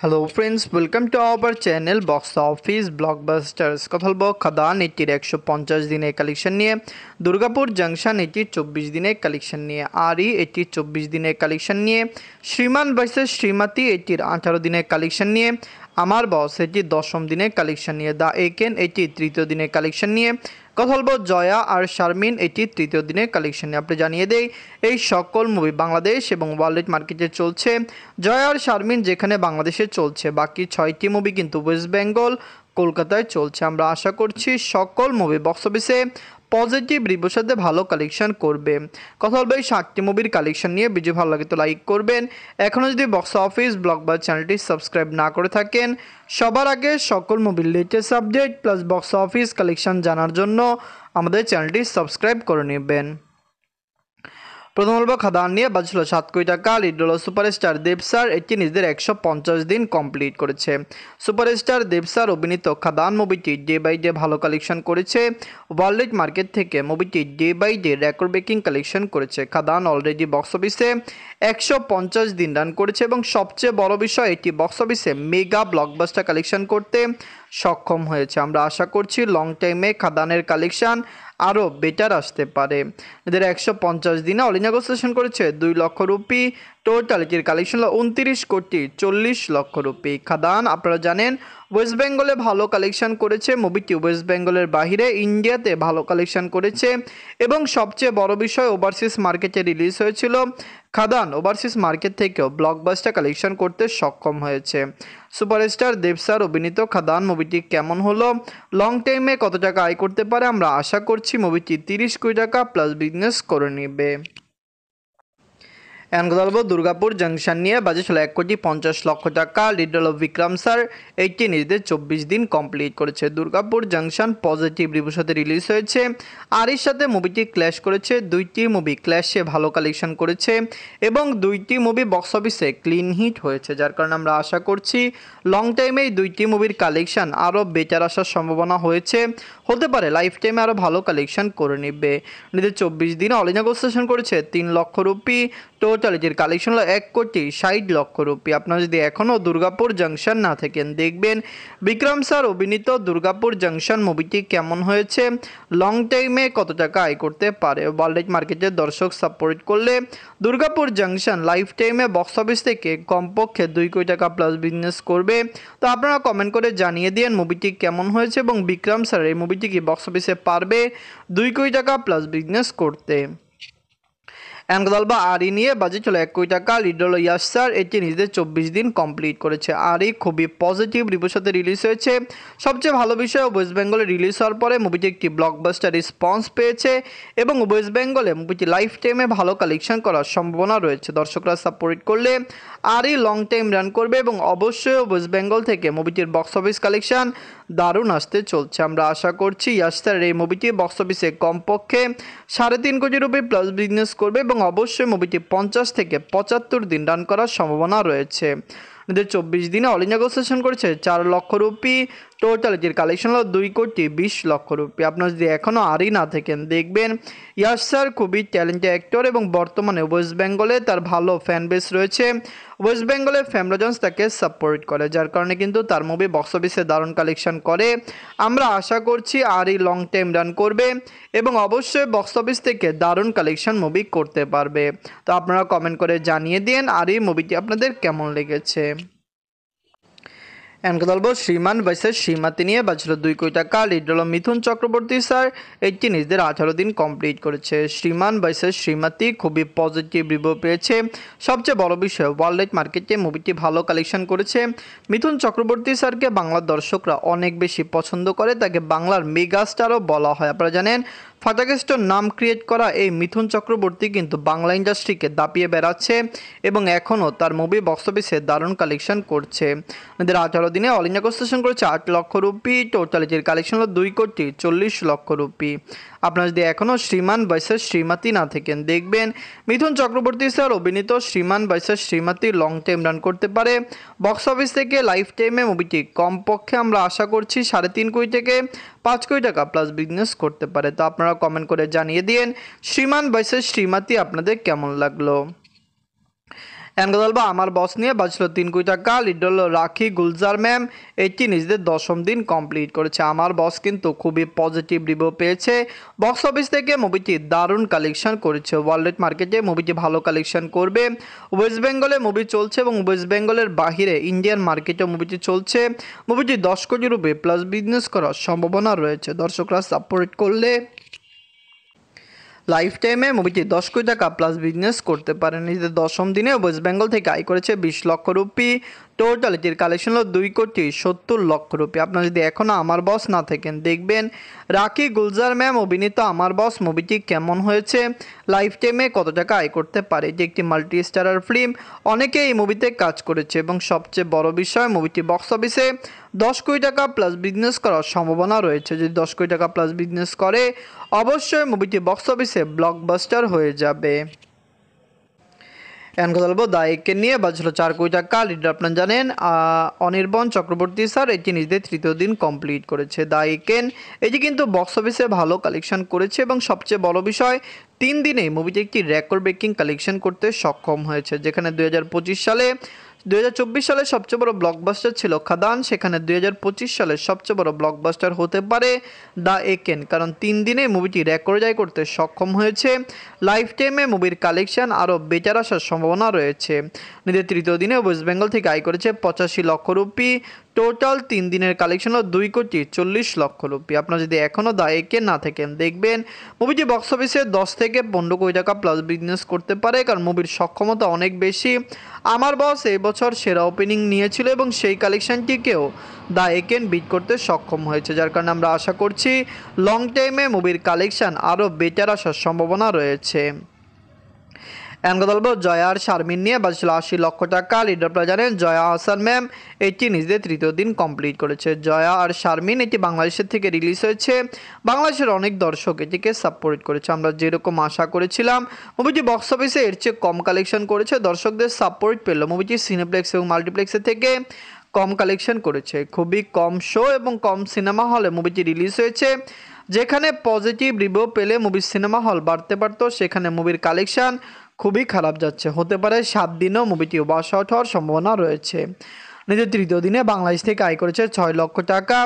Hello friends, welcome to our channel box office blockbusters. কথা বলবো খাদান এটির 150 দিনের কালেকশন নিয়ে, দুর্গাপুর জাংশন এটির 24 দিনের কালেকশন নিয়ে, আরই এটির 24 দিনের কালেকশন নিয়ে, শ্রীমান ভার্সেস শ্রীমতী এটির 18 দিনের কালেকশন নিয়ে, আমার বস এটির 10ম দিনের কালেকশন নিয়ে, দ্য একেন এটির 3য় দিনের কালেকশন নিয়ে, কথা বলবো জয়া আর শারমিন এটির 3য় দিনের কালেকশন নিয়ে। আপনি জানিয়ে দেই এই সকল মুভি বাংলাদেশ এবং ওয়ার্ল্ড মার্কেটে চলছে। জয়া আর শারমিন যেখানে বাংলাদেশে চলছে, বাকি 6টি মুভি কিন্তু ওয়েস্ট বেঙ্গল কলকাতায় চলছে। আমরা আশা করছি সকল মুভি বক্স অফিসে পজিটিভ রিভিউর সাথে ভালো কালেকশন করবে। কথা বলবো এই 7টি মুভির কালেকশন নিয়ে। ভিডিও ভালো লাগে তো লাইক করবেন। এখনও যদি বক্স অফিস ব্লকবাস চ্যানেলটি সাবস্ক্রাইব না করে থাকেন, সবার আগে সকল মুভির latest update plus box office collection জানার জন্য আমাদের চ্যানেলটি সাবস্ক্রাইব করে নেবেন। প্রথম বলবো খাদান নিয়ে। বাজছিল 7 কোটি টাকা। লিড হলো সুপারস্টার দেব স্যার। এটি নিজেদের 150 দিন কমপ্লিট করেছে। সুপারস্টার দেব স্যার অভিনীত খাদান মুভিটি ডে বাই ডে ভালো কালেকশন করেছে। ওয়ার্ল্ড মার্কেট থেকে মুভিটি day by day record breaking collection করেছে। খাদান অলরেডি বক্স অফিসে 150 দিন রান করেছে এবং সবচেয়ে বড় বিষয় এটি বক্স অফিসে মেগা ব্লকবাস্টার কালেকশন করতে সক্ষম হয়েছে। আমরা আশা করছি লং টাইমে খাদানের কালেকশন আরও বেটার আসতে পারে। এদের 150 দিনে অল ইন্ডিয়া সেশন করেছে 2 লক্ষ রুপি। টোটাল এটির কালেকশন হলো 29 কোটি 40 লক্ষ রুপি। খাদান আপনারা জানেন ওয়েস্ট বেঙ্গলে ভালো কালেকশন করেছে। মুভিটি ওয়েস্ট বেঙ্গলের বাহিরে ইন্ডিয়াতে ভালো কালেকশন করেছে এবং সবচেয়ে বড় বিষয় ওভারসিজ মার্কেটে রিলিজ হয়েছিল। খাদান ওভারসিজ মার্কেট থেকেও ব্লকবাস্টার কালেকশন করতে সক্ষম হয়েছে। সুপারস্টার দেব স্যার অভিনীত খাদান মুভিটি কেমন হলো, লং টাইমে কত টাকা আয় করতে পারে, আমরা আশা করছি মুভিটি 30 কোটি টাকা প্লাস বিজনেস করে নেবে। এখন কথা বলবো দুর্গাপুর জাংশন নিয়ে। বাজেট হলো 1,50,00,000 টাকা। লিড হলো বিক্রম স্যার। এইটি নিজেদের 24 দিন কমপ্লিট করেছে। দুর্গাপুর জাংশন পজিটিভ রিভিউর সাথে রিলিজ হয়েছে। আর এর সাথে মুভিটি ক্ল্যাশ করেছে। 2টি মুভি ক্ল্যাশে ভালো কালেকশন করেছে এবং 2টি মুভি বক্স অফিসে ক্লিন হিট হয়েছে, যার কারণে আমরা আশা করছি লং টাইমে এই 2টি মুভির কালেকশন আরও বেটার আসার সম্ভাবনা হতে পারে লাইফ টাইমে আরও ভালো কালেকশন করে নেবে। নিজেদের 24 দিনে অল ইন্ডিয়া সেশন করেছে 3 লক্ষ রুপি। টোটাল এটির কালেকশন হলো 1,60,00,000 রুপি। আপনারা যদি এখনও দুর্গাপুর জাংশন না থাকেন, দেখবেন বিক্রম স্যার অভিনীত দুর্গাপুর জাংশন মুভিটি কেমন হয়েছে, লং টাইমে কত টাকা আয় করতে পারে। ওয়ার্ল্ড মার্কেটের দর্শক সাপোর্ট করলে দুর্গাপুর জাংশন লাইফ টাইমে বক্স অফিস থেকে কমপক্ষে 2 কোটি টাকা প্লাস বিজনেস করবে। তো আপনারা কমেন্ট করে জানিয়ে দিন মুভিটি কেমন হয়েছে এবং বিক্রম স্যার এই মুভিটি কি বক্স অফিসে পারবে 2 কোটি টাকা প্লাস বিজনেস করতে। আরই নিয়ে। বাজেট হলো 1 কোটি টাকা। লিড হলো ইয়াশ স্যার। এটি নিজেদের 24 দিন কমপ্লিট করেছে। আরই খুবই পজিটিভ রিভিউর সাথে রিলিজ হয়েছে। সবচেয়ে ভালো বিষয় ওয়েস্ট বেঙ্গলে রিলিজ হওয়ার পরে মুভিটি একটি ব্লকবাস্টার রেসপন্স পেয়েছে এবং ওয়েস্ট বেঙ্গলে মুভিটি লাইফ টাইমে ভালো কালেকশন করার সম্ভাবনা রয়েছে। দর্শকরা সাপোর্ট করলে আরই লং টাইম রান করবে এবং অবশ্যই ওয়েস্ট বেঙ্গল থেকে মুভিটির বক্স অফিস কালেকশন দারুণ আসতে চলছে। আমরা আশা করছি ইয়াশ স্যার এই মুভিটি বক্স অফিসে কমপক্ষে 3.5 কোটি রুপি প্লাস বিজনেস করবে এবং অবশ্যই মুভিটি 50 থেকে 75 দিন রান করার সম্ভাবনা রয়েছে। এদের 24 দিনে অল ইন্ডিয়া সেশন করেছে 4 লক্ষ রুপি। টোটাল এটির কালেকশন হলো 2 কোটি 20 লক্ষ রুপি। আপনারা যদি এখনও আরই না থাকেন, দেখবেন ইয়াশ স্যার খুবই ট্যালেন্টেড অ্যাক্টর এবং বর্তমানে ওয়েস্ট বেঙ্গলে তার ভালো ফ্যান বেস রয়েছে। ওয়েস্ট বেঙ্গলের ফ্যামরাজন্স তাকে সাপোর্ট করে, যার কারণে কিন্তু তার মুভি বক্স অফিসে দারুণ কালেকশন করে। আমরা আশা করছি আরই লং টাইম রান করবে এবং অবশ্যই বক্স অফিস থেকে দারুণ কালেকশন মুভি করতে পারবে। তো আপনারা কমেন্ট করে জানিয়ে দিন আর এই মুভিটি আপনাদের কেমন লেগেছে। এমন কথা বলবো শ্রীমান ভার্সেস শ্রীমতী নিয়ে। বাজছিল 2 কোটি টাকা। লিড হলো মিথুন চক্রবর্তী স্যার। এটি নিজেদের 18 দিন কমপ্লিট করেছে। শ্রীমান ভার্সেস শ্রীমতী খুবই পজিটিভ রিভিউ পেয়েছে। সবচেয়ে বড় বিষয় ওয়ার্ল্ড মার্কেটে মুভিটি ভালো কালেকশন করেছে। মিথুন চক্রবর্তী স্যারকে বাংলার দর্শকরা অনেক বেশি পছন্দ করে, তাকে বাংলার মেগা স্টারও বলা হয়। আপনারা জানেন ফাটাকেস্টর নাম ক্রিয়েট করা এই মিথুন চক্রবর্তী কিন্তু বাংলা ইন্ডাস্ট্রিকে দাপিয়ে বেড়াচ্ছে এবং এখনও তার মুভি বক্স অফিসে দারুণ কালেকশন করছে। এদের 18 দিনে অল ইন্ডিয়া সেশন করেছে 8 লক্ষ রুপি। টোটাল এটির কালেকশন হলো 2 কোটি 40 লক্ষ রুপি। আপনারা যদি এখনও শ্রীমান ভার্সেস শ্রীমতী না থাকেন, দেখবেন মিথুন চক্রবর্তী স্যার অভিনীত Shriman versus Shrimati long time run করতে পারে বক্স অফিস থেকে। লাইফ টাইমে মুভিটি কমপক্ষে আমরা আশা করছি 3.5 কোটি থেকে 5 কোটি টাকা প্লাস বিজনেস করতে পারে। তো আপনারা কমেন্ট করে জানিয়ে দিন শ্রীমান ভার্সেস শ্রীমতী আপনাদের কেমন লাগলো। এখন কথা বলবো আমার বস নিয়ে বাজছিল 3 কোটি টাকা। লিড হলো রাখি গুলজার ম্যাম, এটি নিজেদের 10ম দিন কমপ্লিট করেছে। আমার বস কিন্তু খুবই পজিটিভ রিভিউ পেয়েছে বক্স অফিস থেকে। মুভিটি দারুণ কালেকশন করেছে, ওয়ার্ল্ড মার্কেটে মুভিটি ভালো কালেকশন করবে। ওয়েস্ট বেঙ্গলে মুভি চলছে এবং ওয়েস্ট বেঙ্গলের বাহিরে ইন্ডিয়ান মার্কেটে মুভিটি চলছে। মুভিটি 10 কোটি রুপি প্লাস বিজনেস করার সম্ভাবনা রয়েছে। দর্শকরা সাপোর্ট করলে লাইফ টাইমে মুভিটি 10 কোটি টাকা প্লাস বিজনেস করতে পারেন। নিজেদের 10ম দিনে ওয়েস্ট বেঙ্গল থেকে আয় করেছে 20 লক্ষ রুপি। টোটাল এটির কালেকশন হলো 2,70,00,000 রুপি। আপনারা যদি এখনও আমার বস না থাকেন দেখবেন রাখি গুলজার ম্যাম অভিনীত আমার বস মুভিটি কেমন হয়েছে, লাইফ টাইমে কত টাকা আয় করতে পারে। এটি একটি মাল্টি স্টারার ফিল্ম, অনেকে এই মুভিতে কাজ করেছে এবং সবচেয়ে বড় বিষয় মুভিটি বক্স অফিসে 10 কোটি টাকা প্লাস বিজনেস করার সম্ভাবনা রয়েছে। যদি 10 কোটি টাকা প্লাস বিজনেস করে অবশ্যই মুভিটি বক্স অফিসে ব্লকবাস্টার হয়ে যাবে। এখন কথা বলবো দ্য একে নিয়ে বাজছিল 4 কোটি টাকা। লিডার আপনারা জানেন অনির্বাণ চক্রবর্তী স্যার, এটি নিজেদের 3য় দিন কমপ্লিট করেছে। দ্য একেন এটি কিন্তু বক্স অফিসে ভালো কালেকশন করেছে এবং সবচেয়ে বড় বিষয় 3 দিনেই মুভিটি একটি রেকর্ড ব্রেকিং কালেকশন করতে সক্ষম হয়েছে। যেখানে 2024 সালে সবচেয়ে বড় ব্লকবাস্টার ছিল খাদান, সেখানে 2025 সালে সবচেয়ে বড় ব্লকবাস্টার হতে পারে দ্য একেন, কারণ 3 দিনে মুভিটি রেকর্ড জয় করতে সক্ষম হয়েছে। লাইফ টাইমে মুভির কালেকশন আরও বেটার আসার সম্ভাবনা রয়েছে। নিজের 3য় দিনে ওয়েস্ট বেঙ্গল থেকে আয় করেছে 85 লক্ষ রুপি। টোটাল 3 দিনের কালেকশন হলো 2,40,00,000 রুপি। আপনারা যদি এখনও দ্য একেন না থাকেন দেখবেন মুভিটি বক্স অফিসে 10 থেকে 15 কোটি টাকা প্লাস বিজনেস করতে পারে, কারণ মুভির সক্ষমতা অনেক বেশি। আমার বস এই বছর সেরা ওপেনিং নিয়েছিল এবং সেই কালেকশনটিকেও দ্য একেন বিট করতে সক্ষম হয়েছে, যার কারণে আমরা আশা করছি লং টাইমে মুভির কালেকশন আরও বেটার আসার সম্ভাবনা রয়েছে। এখন কথা বলবো জয়া আর শারমিন নিয়ে বাজছিল 80 লক্ষ টাকা। লিডার আপনারা জানেন জয়া আহসান ম্যাম এটি নিজেদের 3য় দিন কমপ্লিট করেছে। জয়া আর শারমিন এটি বাংলাদেশের থেকে রিলিজ হয়েছে, বাংলাদেশের অনেক দর্শক এটিকে সাপোর্ট করেছে। আমরা যেরকম আশা করেছিলাম মুভিটি বক্স অফিসে এর চেয়ে কম কালেকশন করেছে, দর্শকদের সাপোর্ট পেল। মুভিটি সিনেপ্লেক্স এবং মাল্টিপ্লেক্সের থেকে কম কালেকশন করেছে। খুবই কম শো এবং কম সিনেমা হলে মুভিটি রিলিজ হয়েছে। যেখানে পজিটিভ রিভিউ পেলে মুভির সিনেমা হল বাড়তে পারতো, সেখানে মুভির কালেকশন খুবই খারাপ যাচ্ছে। হতে পারে 7 দিনেও মুভিটি ওয়াশ আউট হওয়ার সম্ভাবনা রয়েছে। নিজের 3য় দিনে বাংলাদেশ থেকে আয় করেছে 6 লক্ষ টাকা।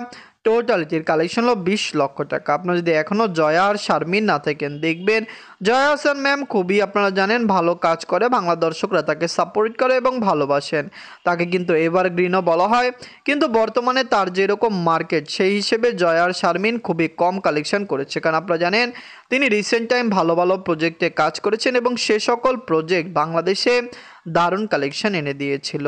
টোটালিটির কালেকশন হলো 20 লক্ষ টাকা। আপনারা যদি এখনও জয়া আর শারমিন না থাকেন দেখবেন জয়া হাসান ম্যাম খুবই আপনারা জানেন ভালো কাজ করে, বাংলা দর্শকরা তাকে সাপোর্ট করে এবং ভালোবাসেন। তাকে কিন্তু এভারগ্রিনও বলা হয়, কিন্তু বর্তমানে তার যেরকম মার্কেট সেই হিসেবে জয়া আর শারমিন খুবই কম কালেকশন করেছে, কারণ আপনারা জানেন তিনি রিসেন্ট টাইম ভালো ভালো প্রজেক্টে কাজ করেছেন এবং সে সকল প্রজেক্ট বাংলাদেশে দারুণ কালেকশন এনে দিয়েছিল।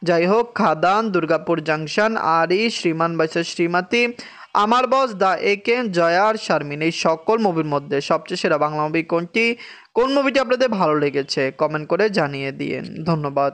যাই হোক, খাদান, দুর্গাপুর জাংশন, আরি, শ্রীমান বাইসা শ্রীমতী, আমার বস, দ্য একেন, জয়া আর শারমিন, এই সকল মুভির মধ্যে সবচেয়ে সেরা বাংলা মুভি কোনটি, কোন মুভিটি আপনাদের ভালো লেগেছে কমেন্ট করে জানিয়ে দিন। ধন্যবাদ।